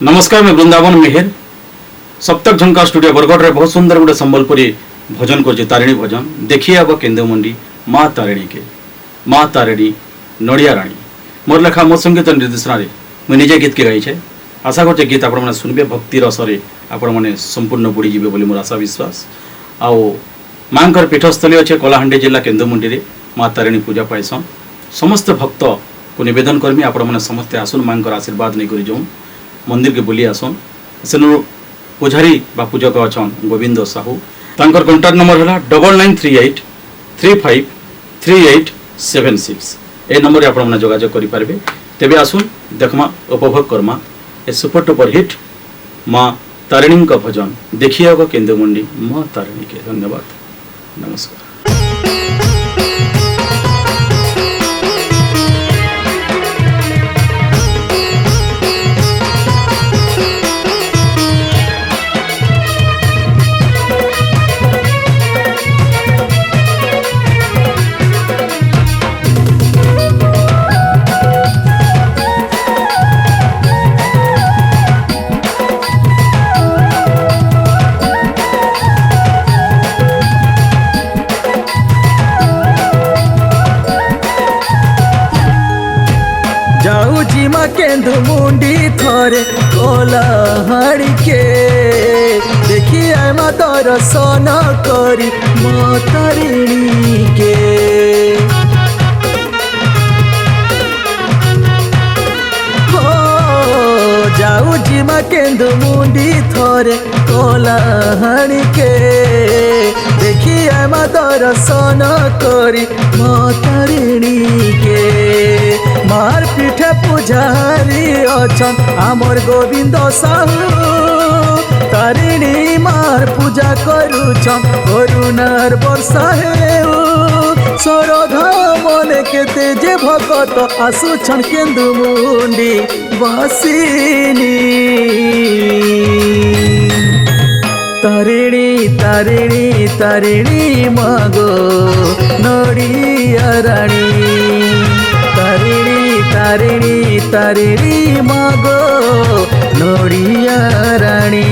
नमस्कार, मैं वृंदावन मेहर सप्तक झंकार स्टूडियो बरगढ़ रे बहुत सुंदर गोटे संबलपुरी भजन कर तारिणी भजन देखिए अब केन्दुमुंडी माँ तारिणी के माँ तारिणी नड़िया राणी मोर लेखा मो संगीत निर्देशन मुझे निजे गीत के गाई आशा करते गीत आपने शुणवे भक्ति रसरे आपने संपूर्ण बुड़ी जी बोली मोर आशा विश्वास आओ माँ पीठस्थली अच्छे कलाहांडी जिला केन्दुमुंडी माँ तारिणी पूजा पाइसन समस्त भक्त को निवेदन करमी आपण समस्ते आसन माँ आशीर्वाद नहीं कर जाऊँ मंदिर के बुली आसन से पुजारी बा पूजक अच्छा गोविंद साहू तांकर कॉन्टैक्ट नंबर है 9938353876 ए नंबर आप जोगाजोग करेंगे तेरे आसुन देखमा उपभोग करमा ए सुपर टुपर हिट माँ तारिणी का भजन देखिए केन्दुमुंडी माँ तारिणी के। धन्यवाद, नमस्कार। जाऊची माँ केन्दुमुंडी थरे कलाहांडी के देखिए माँ दर्शन करी माँ तारिणी के। जाऊची माँ केन्दुमुंडी थरे कलाहांडी के देखिए माँ दर्शन करी माँ तारिणी के। मार पीठे पुजारी अछन आमर गोविंद साहू तारिणी मार पूजा करुछन करुणार वर्षा हेउ सरधा मने केते जे भगत आसुछन केन्दुमुंडी बासिनी। तारिणी तारिणी तारिणी मागो नड़िया राणी तारिणी तारिणी तारिणी मागो नड़िया राणी।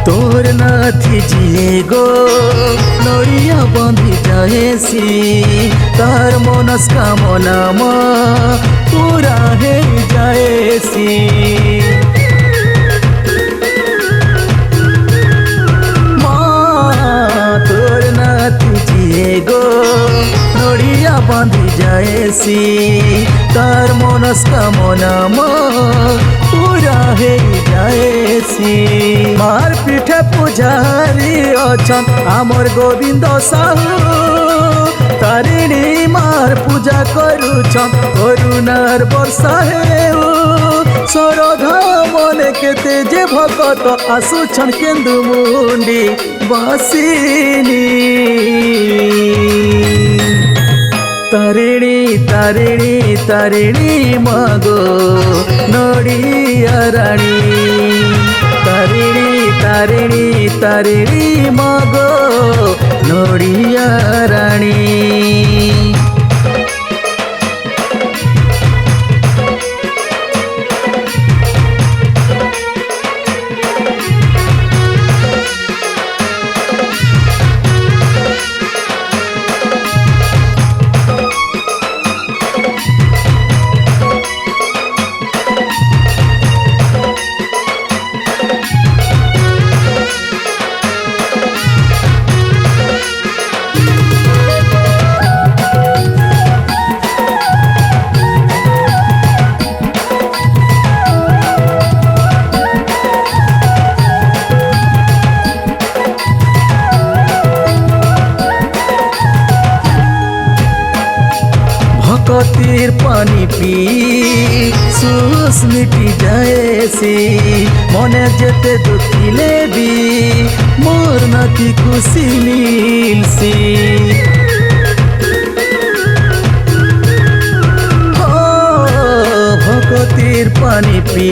तोर नाथी जी गो नड़िया बंधी जाएसी तार मनस्कामना पूरा हे जाएसी। माँ तोर नाथी जी गो नड़िया बंधी जाएसी तार मनस्कामना पूरा हे जाएसी। मार पीठे पुजारी अछन आमर गोविंद साहू तारिणी मार पूजा करुछन करुणार वर्षा हेउ सरधा मने केते जे भगत आसुछन केन्दुमुंडी बासिनी। तारिणी तारिणी तारिणी मागो नड़िया राणी तारिणी तारिणी तारिणी मागो नड़िया राणी। ভকতির পানি পি সুস মিটি যায়সি মনে যেতে দুঃখিলে বি মোর নাকি খুশি মিলসি ভকতির পানি পি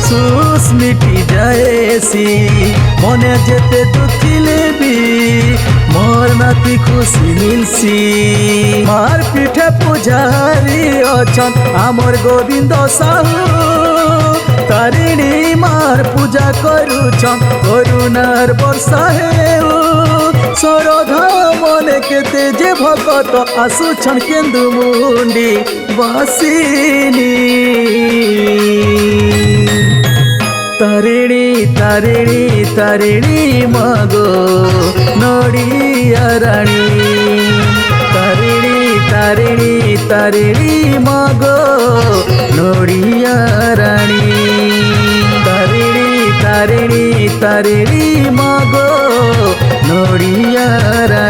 সুস মিটি যায়সি মনে যেতে দুঃখিলে বি মোর নাতি খুশি মিলসি মার পিঠে পূজারি অছন আমর গোবিন্দ সাহু তারিণী মার পূজা করুছন করুণার বর্ষা হেউ সরধা মনে কেতে যে ভকত আসুছন কেন্দু মুন্ডি বাসিনী তারিণী তারিণী তারিণী মাগো নড়িয়া রানী তারিণী তারিণী তারিণী মাগো নড়িয়া রানী তারিণী তারিণী তারিণী মাগো নড়িয়া রানী।